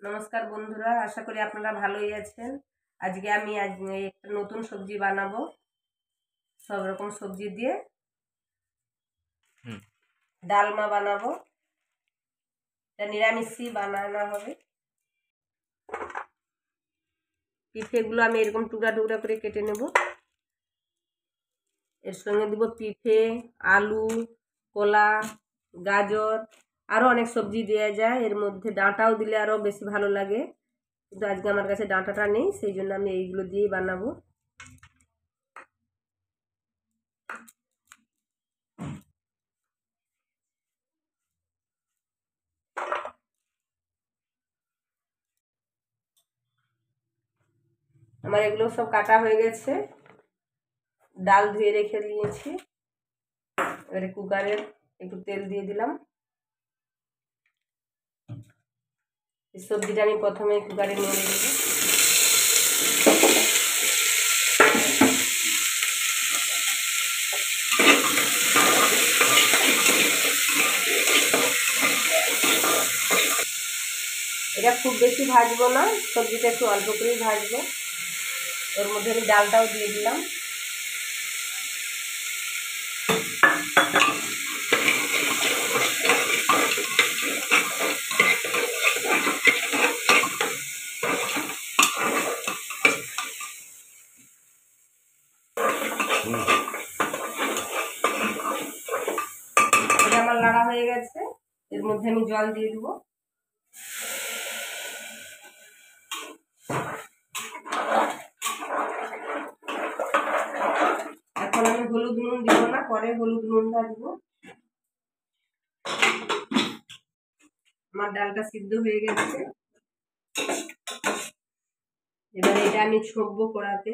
নমস্কার বন্ধুরা, আশা করি আপনারা ভালোই আছেন। আজকে আমি একটা নতুন সবজি বানাবো। সব রকম সবজি দিয়ে ডালমা বানাবো। এটা নিরামিষই বানানো হবে। পিঠেগুলো আমি এরকম টুকরা টুকরা করে কেটে নেব। এর সঙ্গে দিব পিঠে, আলু, কলা, গাজর, আরও অনেক সবজি দেওয়া যায়। এর মধ্যে ডাঁটাও দিলে আরও বেশি ভালো লাগে, কিন্তু আজকে আমার কাছে ডাঁটাটা নেই, সেই জন্য আমি এইগুলো দিয়েই বানাবো। আমার এগুলো সব কাটা হয়ে গেছে। ডাল ধুয়ে রেখে দিয়েছি। এবারে কুকারে একটু তেল দিয়ে দিলাম। এই সবজিটা আমি প্রথমে কুকারে নিয়ে দেব। এটা খুব বেশি ভাজবো না, সবজিটা একটু অল্প করেই ভাজবো। ওর মধ্যে আমি ডালটাও দিয়ে দিলাম। এটা আমার নাড়া হয়ে গেছে। এর মধ্যে আমি জল দিয়ে দেবো। এখন আমি হলুদ নুন দিব না, পরে হলুদ নুনটা দিব। আমার ডালটা সিদ্ধ হয়ে গেছে। এবার এটা আমি ছড়বো কড়াতে।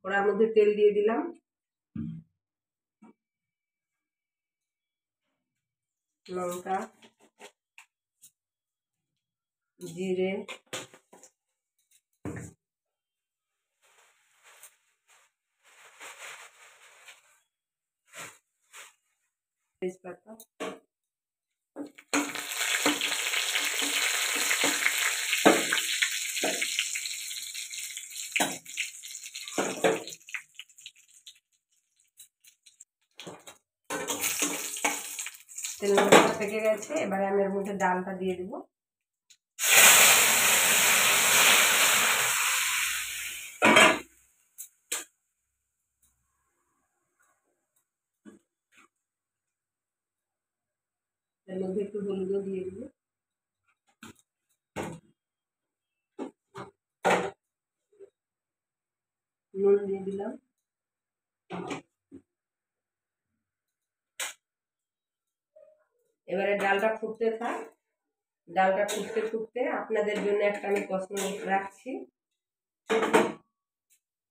কড়ার মধ্যে তেল দিয়ে দিলাম। লঙ্কা, জিরে, তেজপাতা, তেল থেকে গেছে। এবারে আমি এর মধ্যে ডালটা দিয়ে দেবো। এর মধ্যে একটু হলুদও দিয়ে দেবো। নুন দিয়ে দিলাম। এবারে ডালটা ফুটতে থাক। ডালটা ফুটতে ফুটতে আপনাদের জন্য একটা আমি প্রশ্ন রাখছি।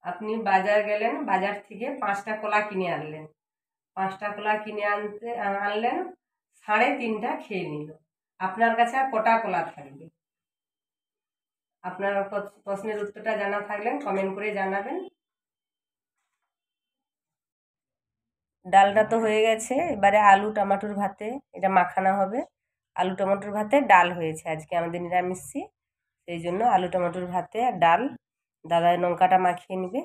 আপনি বাজার গেলেন, বাজার থেকে 5টা কলা কিনে আনলেন। 5টা কলা কিনে আনলেন, 3.5টা খেয়ে নিল। আপনার কাছে আর কটা কলা থাকবে? আপনার প্রশ্নের উত্তরটা জানা থাকলে কমেন্ট করে জানাবেন। ডালটা তো হয়ে গেছে। এবারে আলু টমেটোর ভাতে এটা মাখানো হবে। আলু টমেটোর ভাতে ডাল হয়েছে আজকে আমাদের নিরামিষি, সেই জন্য আলু টমেটোর ভাতে আর ডাল। দাদা লঙ্কাটা মাখিয়ে নেবে।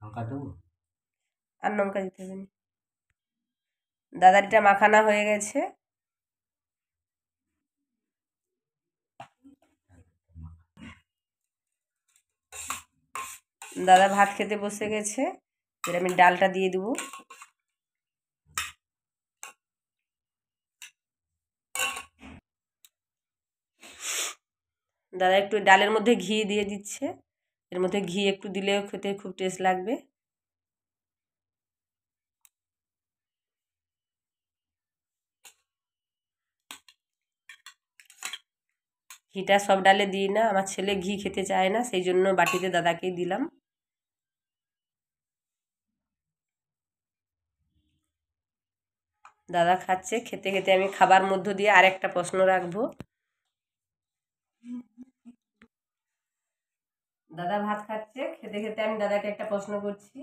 লঙ্কা দেবো? আর লঙ্কা দিতে হবে না। দাদার এটা মাখানা হয়ে গেছে। দাদা ভাত খেতে বসে গেছে। এবার আমি ডালটা দিয়ে দেবো। দাদা একটু ডালের মধ্যে ঘি দিয়ে দিচ্ছে। এর মধ্যে ঘি একটু দিলেও খেতে খুব টেস্ট লাগবে। ঘিটা সব ডালে দিই না, আমার ছেলে ঘি খেতে চায় না, সেই জন্য বাটিতে দাদাকেই দিলাম। দাদা খাচ্ছে, খেতে খেতে আমি খাবার মধ্য দিয়ে আরেকটা প্রশ্ন রাখবো। দাদা ভাত খাচ্ছে, খেতে খেতে আমি দাদাকে একটা প্রশ্ন করছি।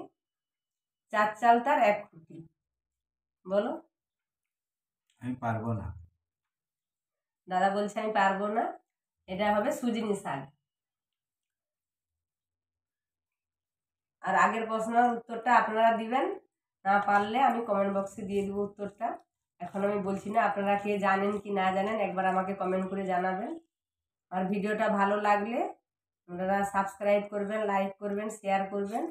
4 চাল তার 1 খুঁটি, বলো। আমি পারবো না। দাদা বলছে আমি পারবো না, এটা হবে সুজনি শাক। আর আগের প্রশ্নের উত্তরটা আপনারা দিবেন, না পারলে আমি কমেন্ট বক্সে দিয়ে দেবো উত্তরটা। এখন আমি বলছি না, আপনারা কে জানেন কি না জানেন একবার আমাকে কমেন্ট করে জানাবেন। আর ভিডিওটা ভালো লাগলে আপনারা সাবস্ক্রাইব করবেন, লাইক করবেন, শেয়ার করবেন।